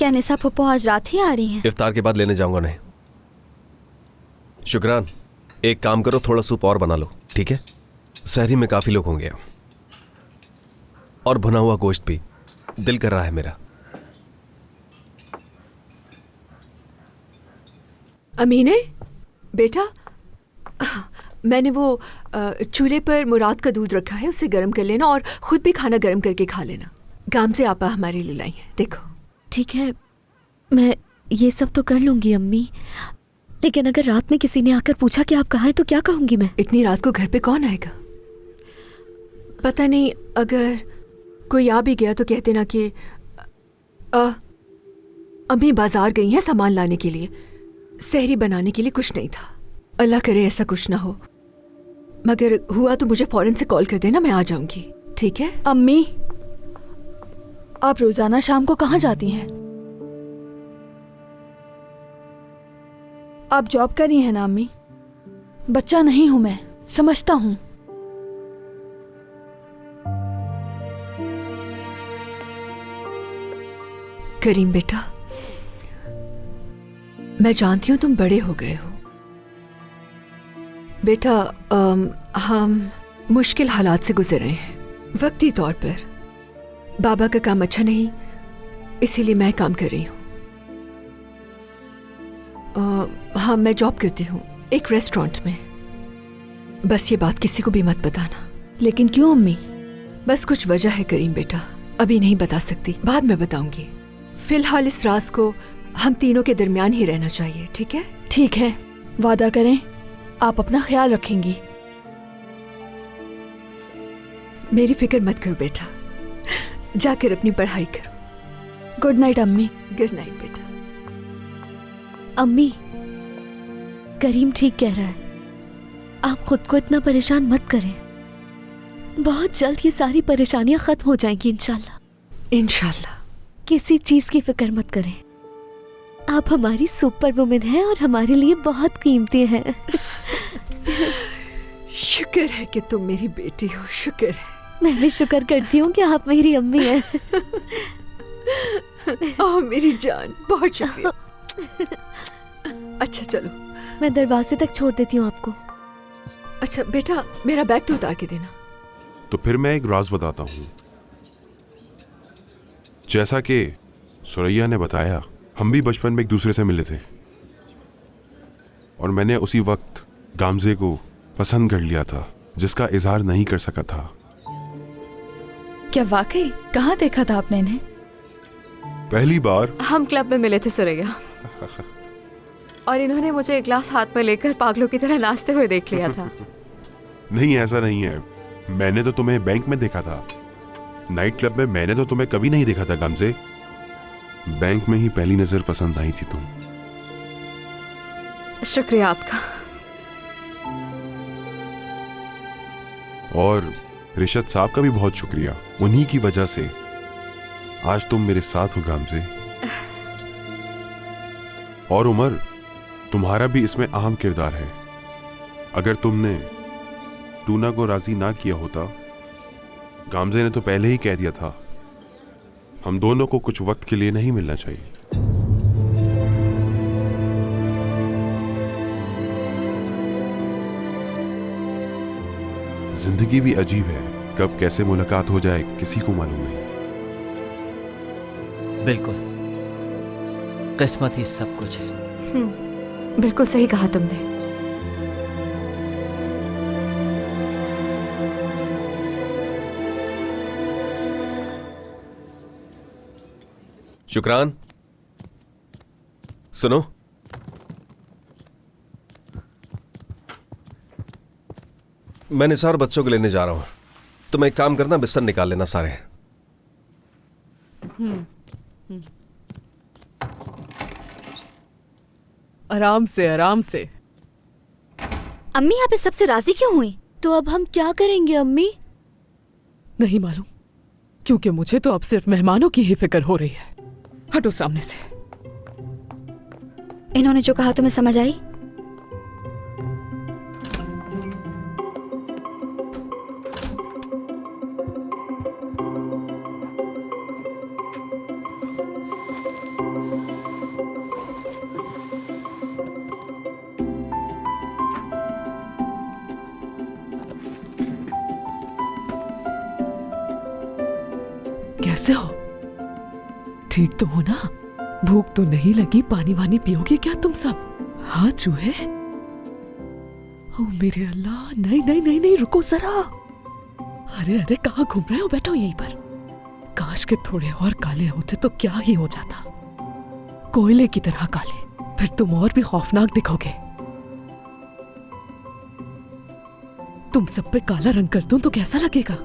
क्या निशा फुप्पो आज रात ही आ रही हैं? इफ्तार के बाद लेने जाऊंगा उन्हें। शुक्रान, एक काम करो, थोड़ा सूप और बना लो, ठीक है? सहरी में काफी लोग होंगे। और भुना हुआ गोश्त भी, दिल कर रहा है मेरा। अमीने बेटा, मैंने वो चूल्हे पर मुराद का दूध रखा है, उसे गर्म कर लेना और खुद भी खाना गर्म करके खा लेना। गामज़े आपा हमारे लिए लाई है, देखो। ठीक है, मैं ये सब तो कर लूंगी अम्मी, लेकिन अगर रात में किसी ने आकर पूछा कि आप कहाँ हैं तो क्या कहूंगी मैं? इतनी रात को घर पे कौन आएगा? पता नहीं, अगर कोई आ भी गया तो कहते ना कि अम्मी बाजार गई हैं सामान लाने के लिए, सहरी बनाने के लिए कुछ नहीं था। अल्लाह करे ऐसा कुछ ना हो, मगर हुआ तो मुझे फौरन से कॉल कर देना, मैं आ जाऊंगी, ठीक है? अम्मी, आप रोजाना शाम को कहाँ जाती हैं? आप जॉब कर रही हैं ना अम्मी? बच्चा नहीं हूं मैं, समझता हूं। करीम बेटा, मैं जानती हूं तुम बड़े हो गए हो बेटा। हम मुश्किल हालात से गुजर रहे हैं वक्ती तौर पर। बाबा का काम अच्छा नहीं, इसीलिए मैं काम कर रही हूँ। हाँ, मैं जॉब करती हूँ एक रेस्टोरेंट में। बस ये बात किसी को भी मत बताना। लेकिन क्यों अम्मी? बस कुछ वजह है करीम बेटा, अभी नहीं बता सकती, बाद में बताऊंगी। फिलहाल इस राज को हम तीनों के दरमियान ही रहना चाहिए, ठीक है? ठीक है, वादा करें आप अपना ख्याल रखेंगी। मेरी फिक्र मत करो बेटा, जाकर अपनी पढ़ाई करो। गुड नाइट अम्मी। गुड नाइट बेटा। अम्मी, करीम ठीक कह रहा है, आप खुद को इतना परेशान मत करें। बहुत जल्द ये सारी परेशानियां खत्म हो जाएंगी इंशाल्लाह। इंशाल्लाह। किसी चीज की फिक्र मत करें, आप हमारी सुपर वुमेन हैं और हमारे लिए बहुत कीमती हैं। शुक्र है कि तुम मेरी बेटी हो, शुक्र है। मैं भी शुक्र करती हूँ कि आप मेरी अम्मी हैं। ओह मेरी जान, बहुत शुक्रिया। अच्छा चलो, मैं दरवाजे तक छोड़ देती हूँ आपको। अच्छा बेटा, मेरा बैग तो उतार के देना। तो फिर मैं एक राज बताता हूँ। जैसा कि सुरैया ने बताया, हम भी बचपन में एक दूसरे से मिले थे और मैंने उसी वक्त गामजे को पसंद कर लिया था, जिसका इजहार नहीं कर सका था। क्या वाकई? कहाँ देखा था आपने इन्हें? पहली बार हम क्लब में मिले थे सुरैया, और इन्होंने मुझे एक ग्लास हाथ में लेकर पागलों की तरह नाचते हुए देख लिया था। नहीं, ऐसा नहीं है। मैंने तो तुम्हें बैंक में देखा था, नाइट क्लब में मैंने तो तुम्हें कभी नहीं देखा था गामजे। बैंक में ही पहली नजर पसंद आई थी तुम। शुक्रिया आपका। और रिशद साहब का भी बहुत शुक्रिया, उन्हीं की वजह से आज तुम मेरे साथ हो गामजे। और उमर, तुम्हारा भी इसमें अहम किरदार है। अगर तुमने टूना को राजी ना किया होता, गामजे ने तो पहले ही कह दिया था, हम दोनों को कुछ वक्त के लिए नहीं मिलना चाहिए। जिंदगी भी अजीब है, कब कैसे मुलाकात हो जाए किसी को मालूम नहीं। बिल्कुल, किस्मत ही सब कुछ है। बिल्कुल सही कहा तुमने। शुक्रान, सुनो, मैं निसार बच्चों को लेने जा रहा हूं। तुम एक काम करना, बिस्तर निकाल लेना सारे। आराम से, आराम से। अम्मी, आप इस सबसे राजी क्यों हुई? तो अब हम क्या करेंगे अम्मी? नहीं मालूम, क्योंकि मुझे तो अब सिर्फ मेहमानों की ही फिक्र हो रही है। हटो सामने से। इन्होंने जो कहा तुम्हें समझ आई? कैसे हो? ठीक तो हो ना? भूख तो नहीं लगी? पानी वानी पियोगे क्या तुम सब? हाँ चूहे? ओ मेरे अल्लाह, नहीं नहीं नहीं नहीं, रुको जरा। अरे अरे कहाँ घूम रहे हो? बैठो यहीं पर। काश के थोड़े और काले होते तो क्या ही हो जाता, कोयले की तरह काले। फिर तुम और भी खौफनाक दिखोगे। तुम सब पे काला रंग कर दूं तो कैसा लगेगा?